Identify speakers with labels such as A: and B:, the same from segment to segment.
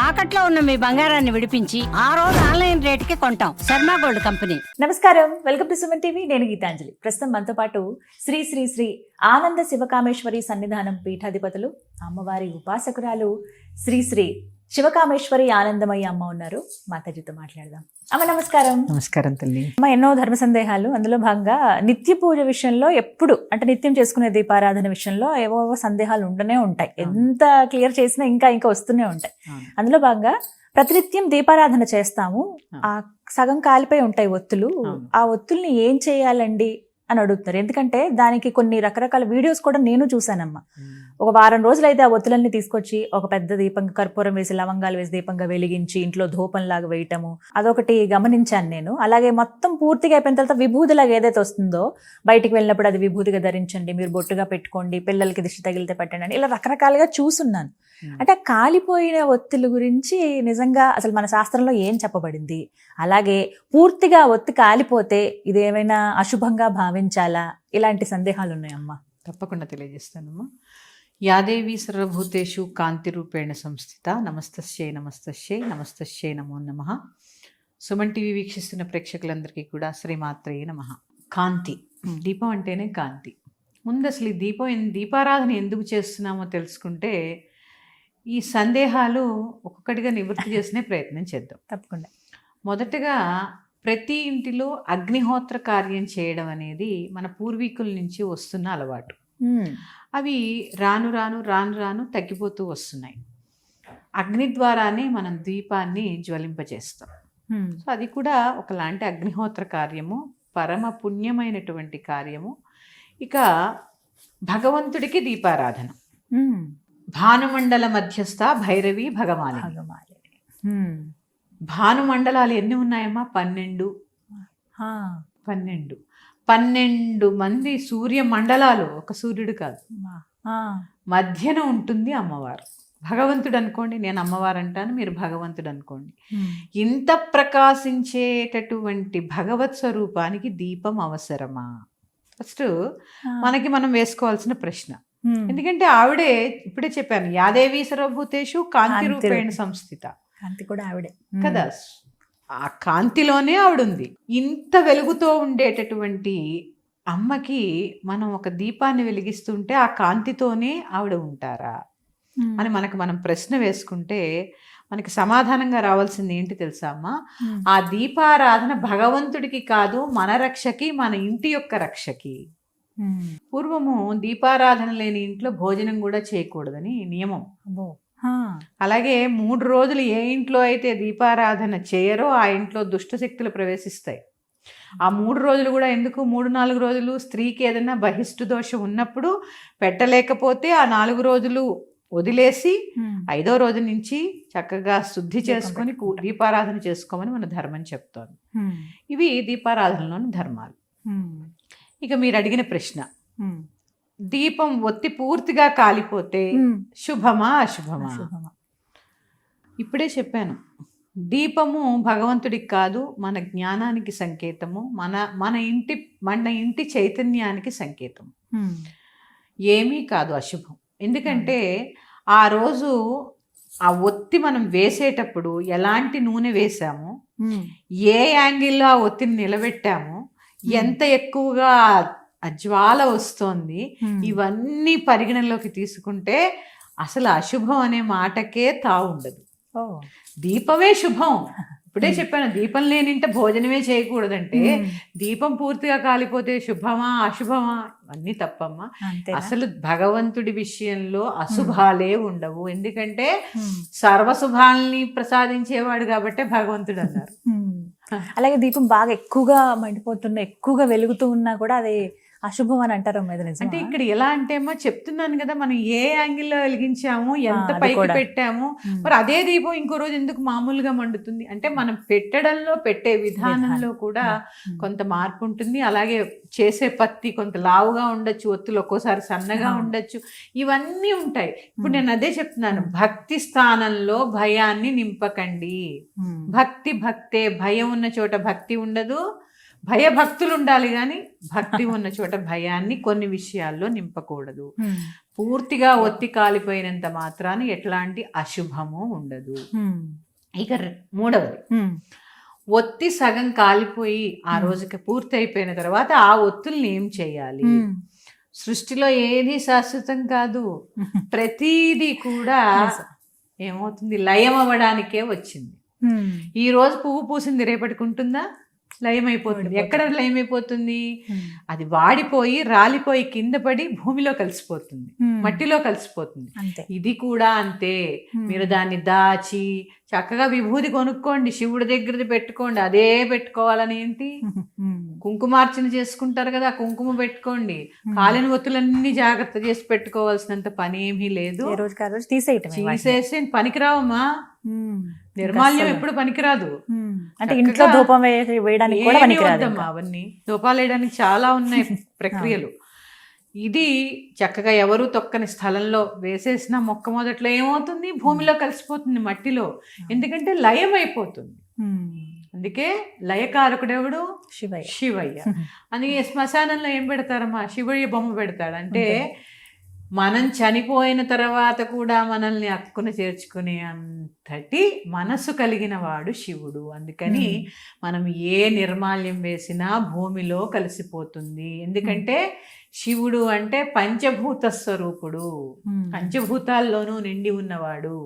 A: తాకట్లో ఉన్న మీ బంగారాన్ని విడిపించి ఆ రోజు ఆన్లైన్ రేటుకి కొంటాం. Sharma gold company.
B: నమస్కారం, వెల్కమ్ టు సుమన్ టీవీ. నేను గీతాంజలి. ప్రస్తుతం మనతో పాటు శ్రీ శ్రీ శ్రీ ఆనంద శివకామేశ్వరి సన్నిధానం పీఠాధిపతులు, అమ్మవారి ఉపాసకురాలు శ్రీ శ్రీ శివకామేశ్వరి ఆనందమయ్య అమ్మ ఉన్నారు. మాతాజీతో మాట్లాడదాం. అమ్మ నమస్కారం.
C: నమస్కారం తల్లి.
B: అమ్మ, ఎన్నో ధర్మ సందేహాలు, అందులో భాగంగా నిత్య పూజ విషయంలో ఎప్పుడు అంటే నిత్యం చేసుకునే దీపారాధన విషయంలో ఏవో సందేహాలు ఉండనే ఉంటాయి. ఎంత క్లియర్ చేసినా ఇంకా ఇంకా వస్తూనే ఉంటాయి. అందులో భాగంగా ప్రతినిత్యం దీపారాధన చేస్తాము, ఆ సగం కాలిపోయి ఉంటాయి ఒత్తులు. ఆ ఒత్తుల్ని ఏం చేయాలండి అని అడుగుతారు. ఎందుకంటే దానికి కొన్ని రకరకాల వీడియోస్ కూడా నేను చూసానమ్మా. ఒక వారం రోజులైతే ఆ ఒత్తులన్నీ తీసుకొచ్చి ఒక పెద్ద దీపంగా కర్పూరం వేసి లవంగాలు వేసి దీపంగా వెలిగించి ఇంట్లో ధూపంలాగా వేయటము, అదొకటి గమనించాను నేను. అలాగే మొత్తం పూర్తిగా అయిపోయిన తర్వాత విభూతిలాగా ఏదైతే వస్తుందో బయటికి వెళ్ళినప్పుడు అది విభూతిగా ధరించండి, మీరు బొట్టుగా పెట్టుకోండి, పిల్లలకి దిష్టి తగిలితే పెట్టండి అని ఇలా రకరకాలుగా చూసున్నాను. అంటే కాలిపోయిన ఒత్తుల గురించి నిజంగా అసలు మన శాస్త్రంలో ఏం చెప్పబడింది? అలాగే పూర్తిగా ఒత్తి కాలిపోతే ఇదేమైనా అశుభంగా భావించాలా? ఇలాంటి సందేహాలు ఉన్నాయమ్మా.
C: తప్పకుండా తెలియజేస్తానమ్మా. యాదేవి సర్వభూతేషు కాంతి రూపేణ సంస్థిత. నమస్తస్యై నమస్తస్యై నమస్తస్యై నమో నమః. సుమన్ టీవీ వీక్షిస్తున్న ప్రేక్షకులందరికీ కూడా శ్రీమాత్రే నమః. కాంతి, దీపం అంటేనే కాంతి. ముందు అసలు ఈ దీపారాధన ఎందుకు చేస్తున్నామో తెలుసుకుంటే ఈ సందేహాలు ఒక్కొక్కటిగా నివృత్తి చేసే ప్రయత్నం చేద్దాం.
B: తప్పకుండా.
C: మొదటగా ప్రతి ఇంటిలో అగ్నిహోత్ర కార్యం చేయడం అనేది మన పూర్వీకుల నుంచి వస్తున్న అలవాటు. అవి రాను రాను రాను రాను తగ్గిపోతూ వస్తున్నాయి. అగ్ని ద్వారానే మనం దీపాన్ని జ్వలింపజేస్తాం. సో అది కూడా ఒకలాంటి అగ్నిహోత్ర కార్యము, పరమ పుణ్యమైనటువంటి కార్యము. ఇక భగవంతుడికి దీపారాధన. భానుమండల మధ్యస్థ భైరవి భగమాలి. భానుమండలాలు ఎన్ని ఉన్నాయమ్మా? 12 మంది సూర్య మండలాలు. ఒక సూర్యుడు కాదు, మధ్యన ఉంటుంది అమ్మవారు. భగవంతుడు అనుకోండి, నేను అమ్మవారు అంటాను, మీరు భగవంతుడు అనుకోండి. ఇంత ప్రకాశించేటటువంటి భగవత్ స్వరూపానికి దీపం అవసరమా? ఫస్ట్ మనకి మనం వేసుకోవాల్సిన ప్రశ్న. ఎందుకంటే ఆవిడే, ఇప్పుడే చెప్పాను, యాదేవి సర్వభూతేషు కాంతి రూపేణ సంస్థిత.
B: కాంతి కూడా ఆవిడే
C: కదా, ఆ కాంతిలోనే ఆవిడుంది. ఇంత వెలుగుతో ఉండేటటువంటి అమ్మకి మనం ఒక దీపాన్ని వెలిగిస్తుంటే ఆ కాంతితోనే ఆవిడ ఉంటారా అని మనం ప్రశ్న వేసుకుంటే మనకి సమాధానంగా రావాల్సింది ఏంటి తెలుసా అమ్మా? ఆ దీపారాధన భగవంతుడికి కాదు, మన రక్షకి, మన ఇంటి యొక్క రక్షకి. పూర్వము దీపారాధన లేని ఇంట్లో భోజనం కూడా చేయకూడదని నియమం. అలాగే 3 రోజులు ఏ ఇంట్లో అయితే దీపారాధన చేయరో ఆ ఇంట్లో దుష్ట శక్తులు ప్రవేశిస్తాయి. ఆ 3 రోజులు కూడా ఎందుకు? 3-4 రోజులు స్త్రీకి ఏదైనా బహిష్టు దోషం ఉన్నప్పుడు పెట్టలేకపోతే ఆ 4 రోజులు వదిలేసి 5వ రోజు నుంచి చక్కగా శుద్ధి చేసుకొని దీపారాధన చేసుకోమని మన ధర్మం చెప్తోంది. ఇవి దీపారాధనలోని ధర్మాలు. ఇక మీరు అడిగిన ప్రశ్న, దీపం ఒత్తి పూర్తిగా కాలిపోతే శుభమా అశుభమా? ఇప్పుడే చెప్పాను, దీపము భగవంతుడికి కాదు, మన జ్ఞానానికి సంకేతము, మన ఇంటి చైతన్యానికి సంకేతము. ఏమీ కాదు అశుభం. ఎందుకంటే ఆ రోజు ఆ ఒత్తి మనం వేసేటప్పుడు ఎలాంటి నూనె వేసాము, ఏ యాంగిల్లో ఆ ఒత్తిని నిలబెట్టాము, ఎంత ఎక్కువగా ఆ జ్వాల వస్తోంది, ఇవన్నీ పరిగణలోకి తీసుకుంటే అసలు అశుభం అనే మాటకే తావుండదు. దీపమే శుభం. ఇప్పుడే చెప్పాను, దీపం లేనింట భోజనమే చేయకూడదంటే దీపం పూర్తిగా కాలిపోతే శుభమా అశుభమా? అన్నీ తప్పమ్మా. అసలు భగవంతుడి విషయంలో అశుభాలే ఉండవు. ఎందుకంటే సర్వశుభాలని ప్రసాదించేవాడు కాబట్టే భగవంతుడు అన్నారు.
B: అలాగే దీపం బాగా ఎక్కువగా మండిపోతున్నా, ఎక్కువగా వెలుగుతూ ఉన్నా కూడా అది అశుభం అని అంటారు.
C: అంటే ఇక్కడ ఎలా అంటే అమ్మా, చెప్తున్నాను కదా, మనం ఏ యాంగిల్లో వెలిగించాము, ఎంత పైకి పెట్టాము, మరి అదే దీపం ఇంకో రోజు ఎందుకు మామూలుగా మండుతుంది? అంటే మనం పెట్టే విధానంలో కూడా కొంత మార్పు ఉంటుంది. అలాగే చేసే పత్తి కొంత లావుగా ఉండొచ్చు, ఒత్తులు ఒక్కోసారి సన్నగా ఉండొచ్చు, ఇవన్నీ ఉంటాయి. ఇప్పుడు నేను అదే చెప్తున్నాను, భక్తి స్థానంలో భయాన్ని నింపకండి. భక్తే, భయం ఉన్న చోట భక్తి ఉండదు, భయభక్తులు ఉండాలి కానీ భక్తి ఉన్న చోట భయాన్ని కొన్ని విషయాల్లో నింపకూడదు. పూర్తిగా ఒత్తి కాలిపోయినంత మాత్రాన ఎట్లాంటి అశుభము ఉండదు. ఇక మూడవది, ఒత్తి సగం కాలిపోయి ఆ రోజుకి పూర్తి అయిపోయిన తర్వాత ఆ ఒత్తుల్ని ఏం చేయాలి? సృష్టిలో ఏది శాశ్వతం కాదు, ప్రతిదీ కూడా ఏమవుతుంది, లయం అవ్వడానికే వచ్చింది. ఈ రోజు పువ్వు పూసింది రేపటికి ఉంటుందా? లయమైపోతుంది. ఎక్కడ లయమైపోతుంది? అది వాడిపోయి రాలిపోయి కింద పడి భూమిలో కలిసిపోతుంది, మట్టిలో కలిసిపోతుంది. ఇది కూడా అంతే. మీరు దాన్ని దాచి చక్కగా విభూది కొనుక్కోండి, శివుడి దగ్గరది పెట్టుకోండి. అదే పెట్టుకోవాలని ఏంటి? కుంకుమార్చన చేసుకుంటారు కదా, కుంకుమ పెట్టుకోండి. కాలిన ఒత్తులన్నీ జాగ్రత్త చేసి పెట్టుకోవాల్సినంత పని ఏమీ లేదు. తీసేసి పనికిరావమ్మా. నిర్మాల్యం ఎప్పుడు పనికిరాదు.
B: అంటే ఇంట్లో ధూపం వేయడానికి కూడా
C: పనికిరాదమ్మా. అవన్నీ ధూపాలు వేయడానికి చాలా ఉన్నాయి ప్రక్రియలు. ఇది చక్కగా ఎవరు తొక్కని స్థలంలో వేసేసిన మొక్క మొదట్లో ఏమవుతుంది? భూమిలో కలిసిపోతుంది, మట్టిలో. ఎందుకంటే లయం అయిపోతుంది. అందుకే లయకారకుడెవడు? శివయ్య. అందుకే శ్మశానంలో ఏం పెడతారమ్మా? శివయ్య బొమ్మ పెడతాడు. అంటే మనం చనిపోయిన తర్వాత కూడా మనల్ని అక్కున చేర్చుకునే అంతటి మనసు కలిగిన వాడు శివుడు. అందుకని మనం ఏ నిర్మాల్యం వేసినా భూమిలో కలిసిపోతుంది. ఎందుకంటే శివుడు అంటే పంచభూత స్వరూపుడు, పంచభూతాల్లోనూ నిండి ఉన్నవాడు.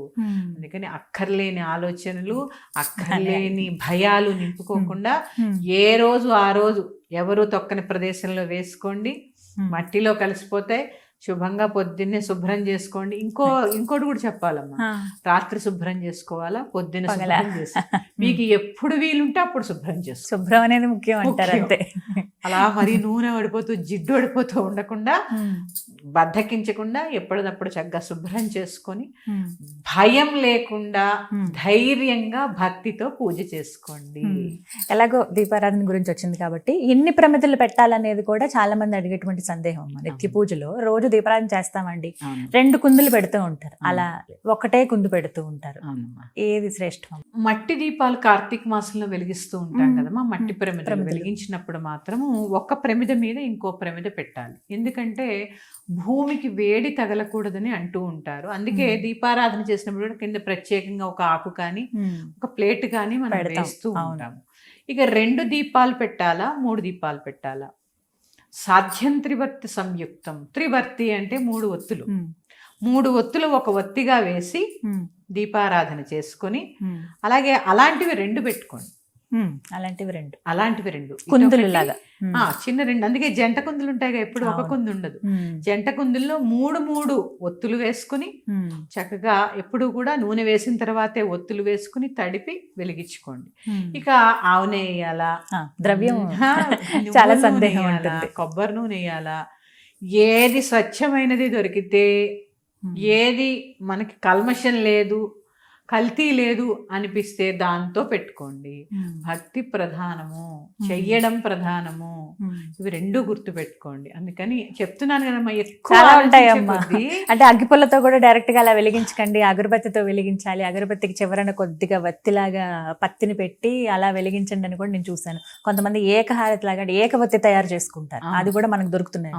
C: అందుకని అక్కర్లేని ఆలోచనలు, అక్కర్లేని భయాలు నింపుకోకుండా ఏ రోజు ఆ రోజు ఎవరు తొక్కని ప్రదేశంలో వేసుకోండి, మట్టిలో కలిసిపోతాయి. శుభంగా పొద్దున్నే శుభ్రం చేసుకోండి. ఇంకోటి కూడా చెప్పాలమ్మా, రాత్రి శుభ్రం చేసుకోవాలా, పొద్దున్న శుభ్రం చేసుకోవాలి. మీకు ఎప్పుడు వీలుంటే అప్పుడు శుభ్రం చేసుకో.
B: శుభ్రం అనేది ముఖ్యం అంటారు అంతే.
C: అలా మరి నూనె పడిపోతూ జిడ్డు పడిపోతూ ఉండకుండా, బద్ధకించకుండా ఎప్పటిదప్పుడు చక్కగా శుభ్రం చేసుకొని భయం లేకుండా ధైర్యంగా భక్తితో పూజ చేసుకోండి.
B: ఎలాగో దీపారాధన గురించి వచ్చింది కాబట్టి ఎన్ని ప్రమిదలు పెట్టాలనేది కూడా చాలా మంది అడిగేటువంటి సందేహం. నిత్య పూజలో రోజు దీపారాధన చేస్తామండి, 2 కుందులు పెడుతూ ఉంటారు, అలా ఒకటే కుందు పెడుతూ ఉంటారు. ఏది శ్రేష్టం?
C: మట్టి దీపాలు కార్తీక మాసంలో వెలిగిస్తూ ఉంటాం కదమ్మా. మట్టి ప్రమిదలు వెలిగించినప్పుడు మాత్రము ఒక్క ప్రమిద మీద ఇంకో ప్రమిద పెట్టాలి. ఎందుకంటే భూమికి వేడి తగలకూడదని అంటూ ఉంటారు. అందుకే దీపారాధన చేసినప్పుడు కింద ప్రత్యేకంగా ఒక ఆకు కానీ ఒక ప్లేట్ కానీ మనం వేస్తూ ఉంటాము. ఇక 2 దీపాలు పెట్టాలా, 3 దీపాలు పెట్టాలా? సాధ్యం త్రివర్తి సంయుక్తం. త్రివర్తి అంటే 3 ఒత్తులు. 3 ఒత్తులు ఒక ఒత్తిగా వేసి దీపారాధన చేసుకొని, అలాగే అలాంటివి 2 పెట్టుకోండి. అలాంటివి 2
B: కుందులు లాగా
C: చిన్న 2. అందుకే జంట కుందులు ఉంటాయి, ఎప్పుడు ఒక కుందు ఉండదు. జంట కుందుల్లో 3 ఒత్తులు వేసుకుని చక్కగా ఎప్పుడు కూడా నూనె వేసిన తర్వాతే ఒత్తులు వేసుకుని తడిపి వెలిగించుకోండి. ఇక ఆవునే వేయాలా,
B: ద్రవ్యం చాలా సందేహం ఉంటుంది,
C: కొబ్బరి నూనె వేయాలా, ఏది స్వచ్ఛమైనది దొరికితే, ఏది మనకి కల్మషం లేదు, కల్తీ లేదు అనిపిస్తే దాంతో పెట్టుకోండి. భక్తి ప్రధానము, చెయ్యడం ప్రధానము. ఇవి 2 గుర్తు పెట్టుకోండి. అందుకని చెప్తున్నాను కదమ్మా, ఎక్కువ
B: ఉంటాయమ్మా. అంటే అగ్గిపుల్లతో కూడా డైరెక్ట్ గా అలా వెలిగించకండి, అగరబత్తితో వెలిగించాలి. అగరబత్తికి చివరన కొద్దిగా వత్తిలాగా పత్తిని పెట్టి అలా వెలిగించండి అని కూడా నేను చూసాను. కొంతమంది ఏకహారతి లాగా ఏకవత్తి తయారు చేసుకుంటారు, అది కూడా మనకు దొరుకుతున్నాయి.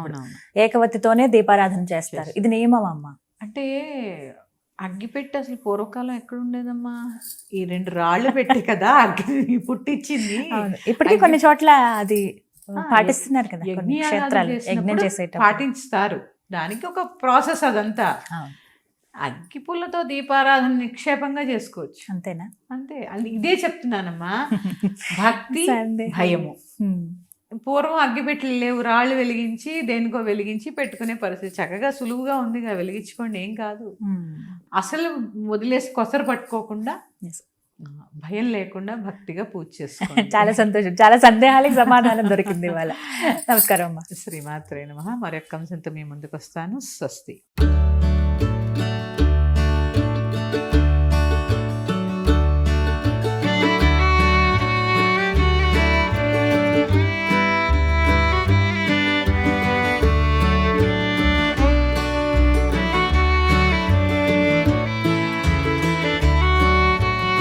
B: ఏకవత్తితోనే దీపారాధన చేస్తారు. ఇది నియమం అమ్మా?
C: అంటే అగ్గిపెట్టి అసలు పూర్వకాలం ఎక్కడ ఉండేదమ్మా? ఈ 2 రాళ్ళు పెట్టి కదా అగ్గి పుట్టించింది.
B: ఇప్పటికీ కొన్ని చోట్ల అది పాటిస్తున్నారు కదా, యజ్ఞం చేసేటప్పుడు
C: పాటిస్తారు. దానికి ఒక ప్రాసెస్ అదంతా. అగ్గి పుల్లతో దీపారాధన నిక్షేపంగా చేసుకోవచ్చు.
B: అంతేనా?
C: అంతే. ఇదే చెప్తున్నానమ్మా. భక్తి, భయము. పూర్వం అగ్గిపెట్టెలు లేవు, రాళ్ళు వెలిగించి దేనికో వెలిగించి పెట్టుకునే పరిస్థితి. చక్కగా సులువుగా ఉంది, వెలిగించుకోండి, ఏం కాదు. అసలు వదిలేసి కొసరు పట్టుకోకుండా, భయం లేకుండా భక్తిగా పూజ చేసుకోండి.
B: చాలా సంతోషం. చాలా సందేహాలకు సమాధానం దొరికింది ఇవాళ. నమస్కారం అమ్మా.
C: శ్రీమాత్రే నమః. మరొక అంశంతో మీ ముందుకు వస్తాను. స్వస్తి.